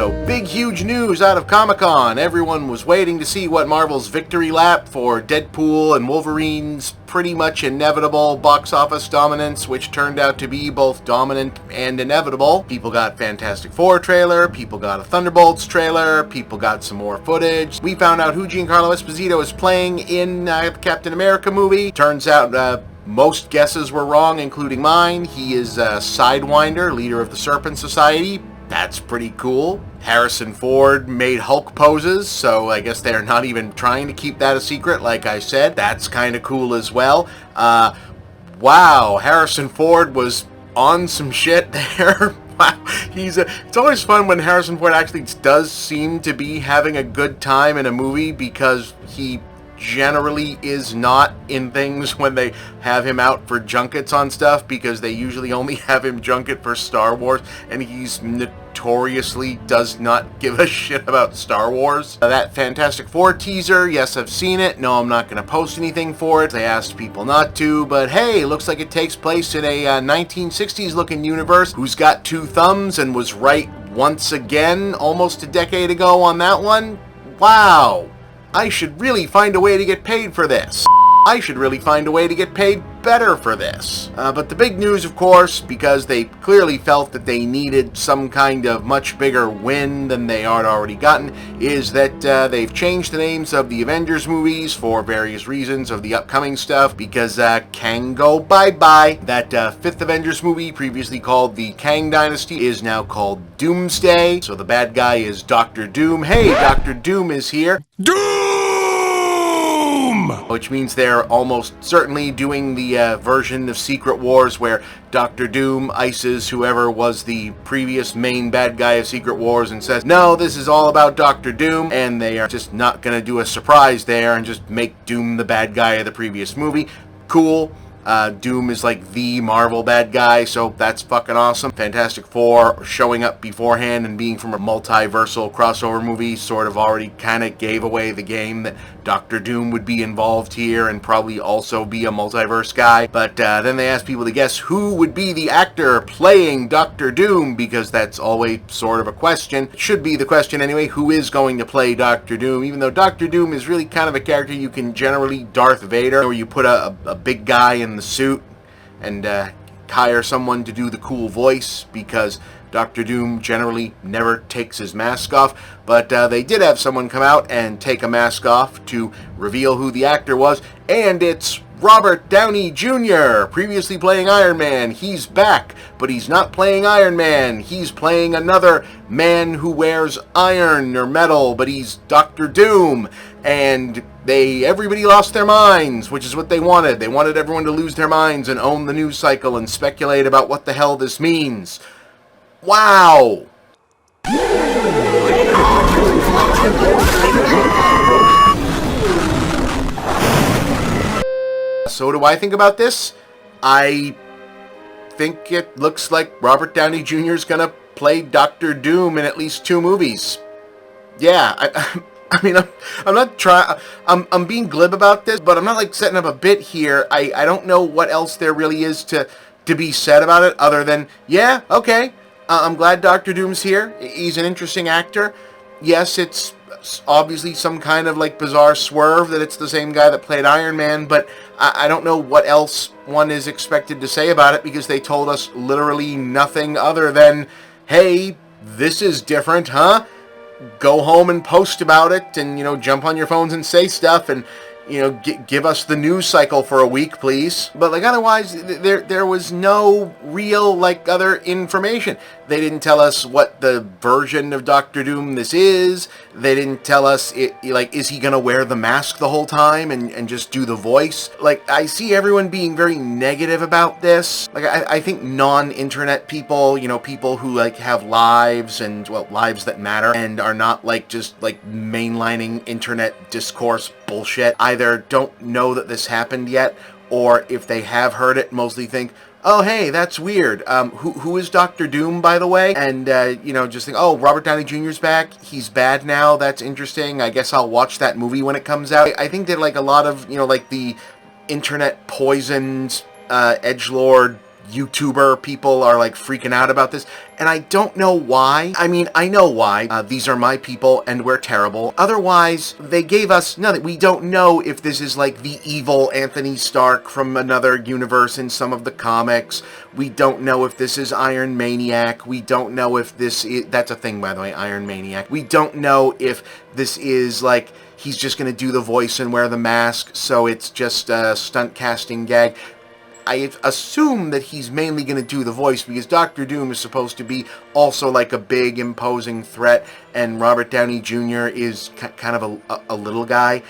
So, big huge news out of Comic-Con. Everyone was waiting to see what Marvel's victory lap for Deadpool and Wolverine's pretty much inevitable box office dominance, which turned out to be both dominant and inevitable. People got Fantastic Four trailer, people got a Thunderbolts trailer, people got some more footage. We found out who Giancarlo Esposito is playing in the Captain America movie. Turns out most guesses were wrong, including mine. He is Sidewinder, leader of the Serpent Society. That's pretty cool. Harrison Ford made Hulk poses, so I guess they're not even trying to keep that a secret, like I said. That's kind of cool as well. Wow, Harrison Ford was on some shit there. Wow, it's always fun when Harrison Ford actually does seem to be having a good time in a movie, because he generally is not in things when they have him out for junkets on stuff, because they usually only have him junket for Star Wars, and he's notoriously does not give a shit about Star Wars. That Fantastic Four teaser, yes, I've seen it. No, I'm not going to post anything for it. They asked people not to, but hey, looks like it takes place in a 1960s looking universe. Who's got two thumbs and was right once again almost a decade ago on that one? Wow. I should really find a way to get paid for this. I should really find a way to get paid better for this. But the big news, of course, because they clearly felt that they needed some kind of much bigger win than they had already gotten, is that they've changed the names of the Avengers movies for various reasons of the upcoming stuff, because Kang go bye-bye. That fifth Avengers movie, previously called the Kang Dynasty, is now called Doomsday. So the bad guy is Dr. Doom. Hey, Dr. Doom is here. Which means they're almost certainly doing the version of Secret Wars where Dr. Doom ices whoever was the previous main bad guy of Secret Wars and says, no, this is all about Dr. Doom, and they are just not going to do a surprise there and just make Doom the bad guy of the previous movie. Cool. Doom is like the Marvel bad guy, so that's fucking awesome. Fantastic Four showing up beforehand and being from a multiversal crossover movie sort of already kind of gave away the game that Dr. Doom would be involved here and probably also be a multiverse guy. But then they asked people to guess who would be the actor playing Dr. Doom, because that's always sort of a question. It should be the question anyway, who is going to play Dr. Doom, even though Dr. Doom is really kind of a character you can generally Darth Vader, where you put a big guy in the suit and hire someone to do the cool voice, because Dr. Doom generally never takes his mask off. But they did have someone come out and take a mask off to reveal who the actor was, and it's Robert Downey Jr., previously playing Iron Man. He's back, but he's not playing Iron Man. He's playing another man who wears iron or metal, but he's Dr. Doom. And everybody lost their minds, which is what they wanted. They wanted everyone to lose their minds and own the news cycle and speculate about what the hell this means. Wow! So what do I think about this? I think it looks like Robert Downey Jr. is gonna play Dr. Doom in at least 2 movies. Yeah, I mean, I'm not trying. I'm being glib about this, but I'm not like setting up a bit here. I don't know what else there really is to be said about it, other than, yeah, okay. I'm glad Dr. Doom's here. He's an interesting actor. Yes, it's obviously some kind of like bizarre swerve that it's the same guy that played Iron Man, but I don't know what else one is expected to say about it, because they told us literally nothing other than, hey, this is different, huh? Go home and post about it, and, you know, jump on your phones and say stuff, and, you know, give us the news cycle for a week, please. But, like, otherwise, there was no real, like, other information. They didn't tell us what the version of Dr. Doom this is. They didn't tell us, is he going to wear the mask the whole time and just do the voice? Like, I see everyone being very negative about this. Like, I think non-internet people, you know, people who, like, have lives and, well, lives that matter and are not, like, just, like, mainlining internet discourse bullshit, either don't know that this happened yet, or if they have heard it, mostly think, oh, hey, that's weird. Who is Dr. Doom, by the way? And, you know, just think, oh, Robert Downey Jr.'s back. He's bad now. That's interesting. I guess I'll watch that movie when it comes out. I think that, like, a lot of, you know, like, the internet poisoned, edgelord YouTuber people are like freaking out about this, and I don't know why. I mean, I know why. These are my people, and we're terrible. Otherwise, they gave us nothing. We don't know if this is like the evil Anthony Stark from another universe in some of the comics. We don't know if this is Iron Maniac. We don't know if this is... That's a thing, by the way, Iron Maniac. We don't know if this is like... He's just going to do the voice and wear the mask, so it's just a stunt casting gag. I assume that he's mainly going to do the voice because Dr. Doom is supposed to be also like a big, imposing threat, and Robert Downey Jr. is kind of a little guy.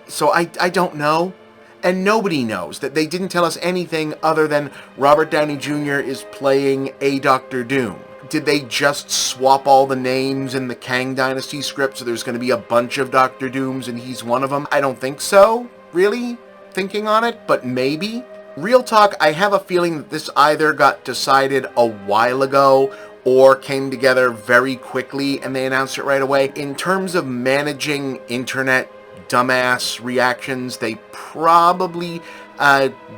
So I don't know. And nobody knows. That they didn't tell us anything other than Robert Downey Jr. is playing a Dr. Doom. Did they just swap all the names in the Kang Dynasty script so there's going to be a bunch of Dr. Dooms and he's one of them? I don't think so, really, thinking on it, but maybe. Real talk, I have a feeling that this either got decided a while ago or came together very quickly and they announced it right away. In terms of managing internet dumbass reactions, they probably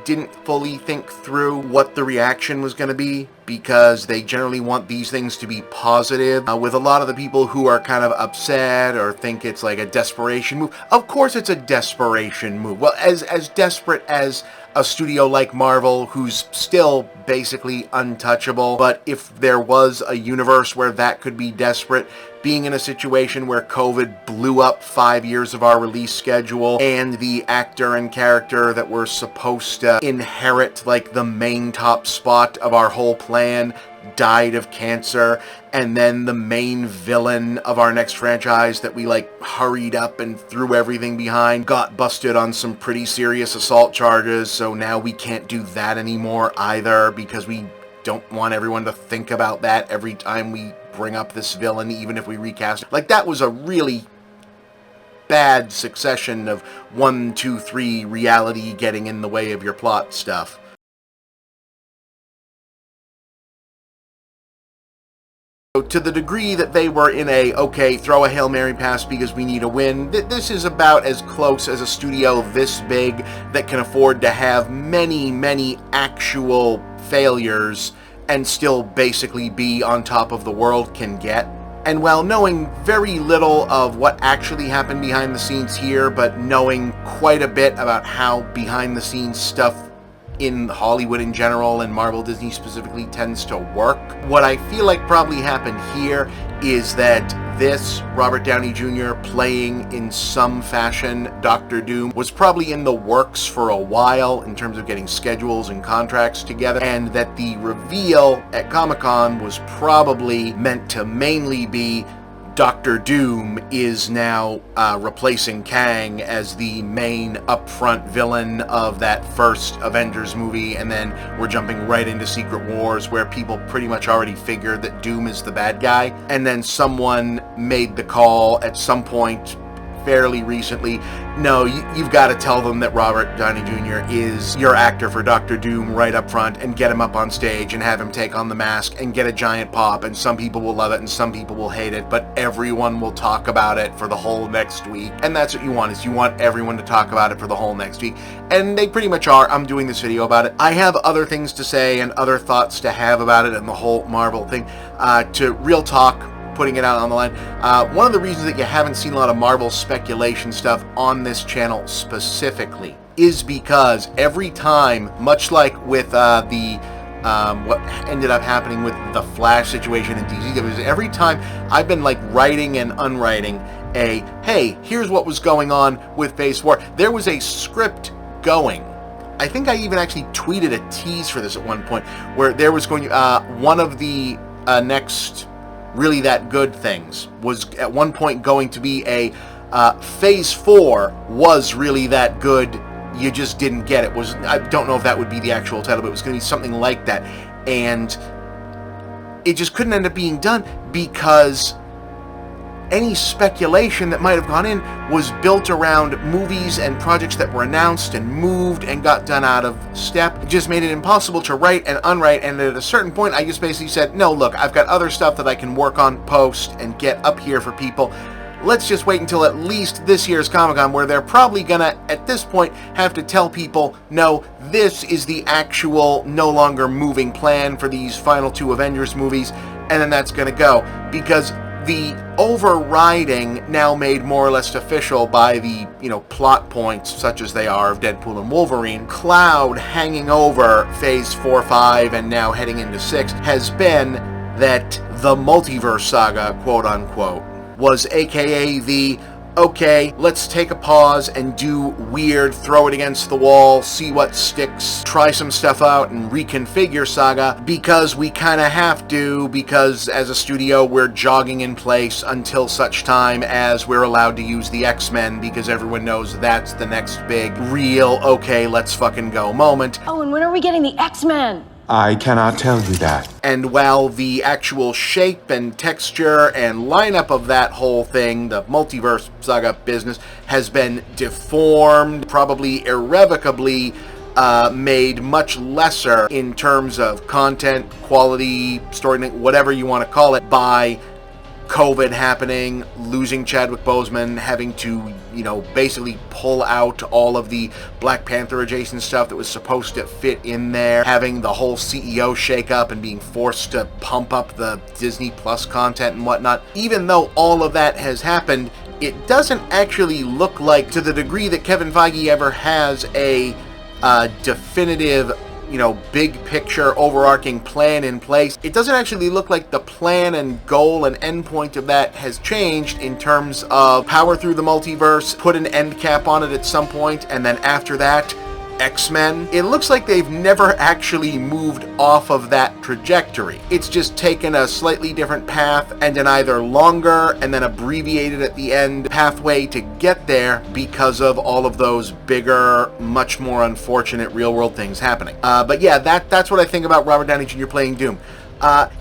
didn't fully think through what the reaction was going to be, because they generally want these things to be positive. With a lot of the people who are kind of upset or think it's like a desperation move, of course it's a desperation move. Well, as desperate as a studio like Marvel, who's still basically untouchable, but if there was a universe where that could be desperate, being in a situation where COVID blew up 5 years of our release schedule, and the actor and character that were supposed to inherit like the main top spot of our whole plan died of cancer, and then the main villain of our next franchise that we like hurried up and threw everything behind got busted on some pretty serious assault charges, so now we can't do that anymore either, because we don't want everyone to think about that every time we bring up this villain, even if we recast it. Like, that was a really bad succession of 1, 2, 3 reality getting in the way of your plot stuff. So to the degree that they were in a, okay, throw a Hail Mary pass because we need a win, this is about as close as a studio this big that can afford to have many, many actual failures and still basically be on top of the world can get. And while knowing very little of what actually happened behind the scenes here, but knowing quite a bit about how behind the scenes stuff in Hollywood in general and Marvel Disney specifically tends to work, what I feel like probably happened here is that this Robert Downey Jr. playing in some fashion Dr. Doom was probably in the works for a while in terms of getting schedules and contracts together, and that the reveal at Comic-Con was probably meant to mainly be Dr. Doom is now replacing Kang as the main upfront villain of that first Avengers movie, and then we're jumping right into Secret Wars, where people pretty much already figured that Doom is the bad guy, and then someone made the call at some point fairly recently, no, you've got to tell them that Robert Downey Jr. is your actor for Dr. Doom right up front, and get him up on stage and have him take on the mask and get a giant pop, and some people will love it and some people will hate it, but everyone will talk about it for the whole next week. And that's what you want, is you want everyone to talk about it for the whole next week. And they pretty much are. I'm doing this video about it. I have other things to say and other thoughts to have about it and the whole Marvel thing. To real talk, putting it out on the line, one of the reasons that you haven't seen a lot of Marvel speculation stuff on this channel specifically is because every time, much like with what ended up happening with the Flash situation in DC, every time I've been like writing and unwriting a, hey, here's what was going on with Phase 4. There was a script going. I think I even actually tweeted a tease for this at one point, where there was going to, one of the next Really That Good things was at one point going to be a Phase 4 was Really That Good, you just didn't get it. I don't know if that would be the actual title, but it was going to be something like that. And it just couldn't end up being done because any speculation that might have gone in was built around movies and projects that were announced and moved and got done out of step. It just made it impossible to write and unwrite, and at a certain point I just basically said, no, look, I've got other stuff that I can work on, post, and get up here for people. let's just wait until at least this year's Comic-Con, where they're probably gonna, at this point, have to tell people, no, this is the actual, no longer moving plan for these final 2 Avengers movies, and then that's gonna go. Because the overriding, now made more or less official by the, plot points, such as they are, of Deadpool and Wolverine, cloud hanging over Phase 4, 5, and now heading into 6, has been that the Multiverse Saga, quote-unquote, was aka the, okay, let's take a pause and do weird, throw it against the wall, see what sticks, try some stuff out, and reconfigure Saga, because we kind of have to, because as a studio we're jogging in place until such time as we're allowed to use the X-Men, because everyone knows that's the next big, real, okay, let's fucking go moment. Oh, and when are we getting the X-Men? I cannot tell you that. And while the actual shape and texture and lineup of that whole thing, the Multiverse Saga business, has been deformed, probably irrevocably made much lesser in terms of content, quality, storytelling, whatever you want to call it, by COVID happening, losing Chadwick Boseman, having to, basically pull out all of the Black Panther adjacent stuff that was supposed to fit in there, having the whole CEO shakeup and being forced to pump up the Disney Plus content and whatnot. Even though all of that has happened, it doesn't actually look like, to the degree that Kevin Feige ever has a definitive big picture overarching plan in place, it doesn't actually look like the plan and goal and endpoint of that has changed in terms of power through the multiverse, put an end cap on it at some point, and then after that, X-Men. It looks like they've never actually moved off of that trajectory. It's just taken a slightly different path and an either longer and then abbreviated at the end pathway to get there because of all of those bigger, much more unfortunate real-world things happening. But yeah, that's what I think about Robert Downey Jr. playing Doom.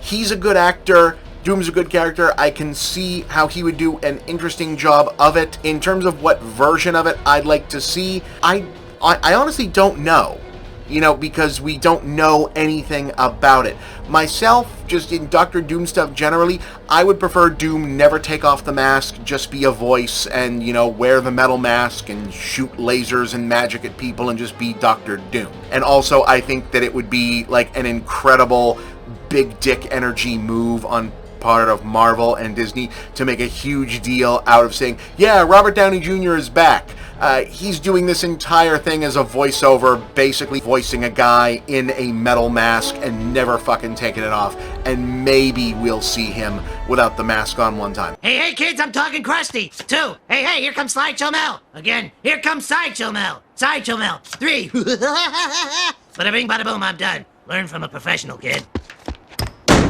He's a good actor. Doom's a good character. I can see how he would do an interesting job of it. In terms of what version of it I'd like to see, I honestly don't know, because we don't know anything about it. Myself, just in Dr. Doom stuff generally, I would prefer Doom never take off the mask, just be a voice and, wear the metal mask and shoot lasers and magic at people and just be Dr. Doom. And also, I think that it would be like an incredible big dick energy move on part of Marvel and Disney to make a huge deal out of saying, yeah, Robert Downey Jr. is back. He's doing this entire thing as a voiceover, basically voicing a guy in a metal mask and never fucking taking it off. And maybe we'll see him without the mask on one time. Hey, kids, I'm talking Krusty. 2. Hey, here comes Slideshow Mel. Again, here comes Sideshow Mel. Sideshow Mel. 3. Bada bing, bada boom, I'm done. Learn from a professional, kid.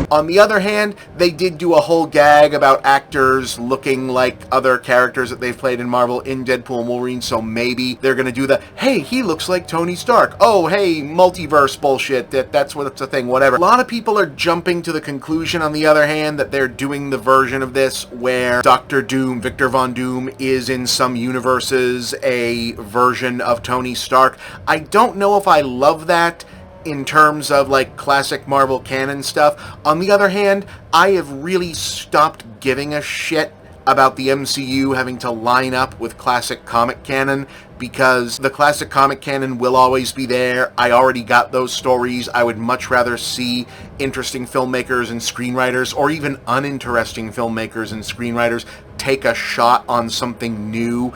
On the other hand, they did do a whole gag about actors looking like other characters that they've played in Marvel in Deadpool and Wolverine, so maybe they're going to do the, hey, he looks like Tony Stark. Oh, hey, multiverse bullshit, that's what it's a thing, whatever. A lot of people are jumping to the conclusion, on the other hand, that they're doing the version of this where Dr. Doom, Victor Von Doom, is in some universes a version of Tony Stark. I don't know if I love that in terms of like classic Marvel canon stuff. On the other hand, I have really stopped giving a shit about the MCU having to line up with classic comic canon, because the classic comic canon will always be there. I already got those stories. I would much rather see interesting filmmakers and screenwriters, or even uninteresting filmmakers and screenwriters, take a shot on something new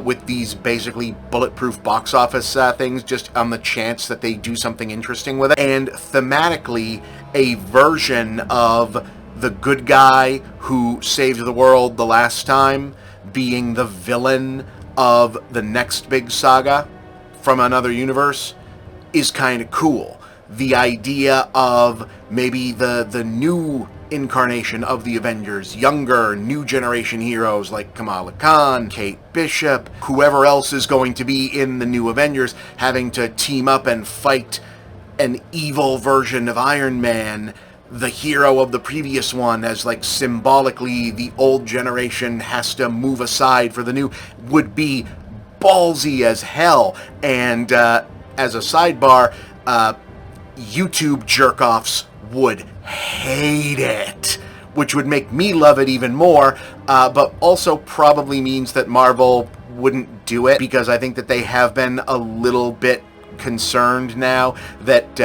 with these basically bulletproof box office things, just on the chance that they do something interesting with it. And thematically, a version of the good guy who saved the world the last time being the villain of the next big saga from another universe is kind of cool. The idea of maybe the new incarnation of the Avengers, younger, new generation heroes like Kamala Khan, Kate Bishop, whoever else is going to be in the new Avengers, having to team up and fight an evil version of Iron Man, the hero of the previous one, as like symbolically the old generation has to move aside for the new, would be ballsy as hell. And as a sidebar, YouTube jerk-offs would hate it. which would make me love it even more, but also probably means that Marvel wouldn't do it, because I think that they have been a little bit concerned now that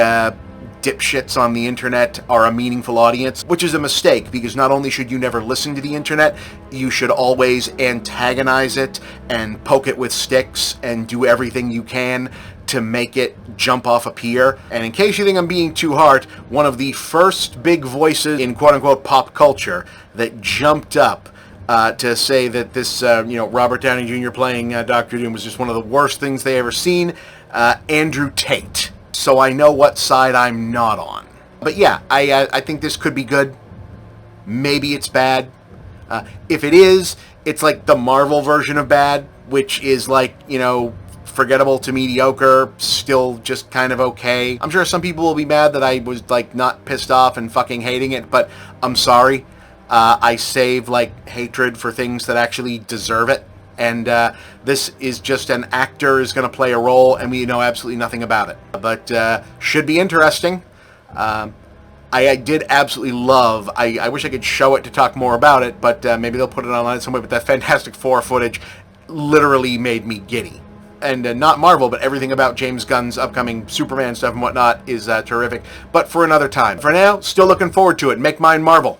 dipshits on the internet are a meaningful audience, which is a mistake, because not only should you never listen to the internet, you should always antagonize it and poke it with sticks and do everything you can to make it jump off a pier. And in case you think I'm being too hard, one of the first big voices in quote-unquote pop culture that jumped up to say that this, Robert Downey Jr. playing Dr. Doom was just one of the worst things they ever seen, Andrew Tate. So I know what side I'm not on. But yeah, I think this could be good. Maybe it's bad. If it is, it's like the Marvel version of bad, which is like, forgettable to mediocre, still just kind of okay. I'm sure some people will be mad that I was like not pissed off and fucking hating it, but I'm sorry. I save like hatred for things that actually deserve it. And this is just an actor is going to play a role, and we know absolutely nothing about it. But should be interesting. I did absolutely love, I wish I could show it to talk more about it, but maybe they'll put it online somewhere, but that Fantastic Four footage literally made me giddy. And not Marvel, but everything about James Gunn's upcoming Superman stuff and whatnot is terrific. But for another time. For now, still looking forward to it. Make mine Marvel.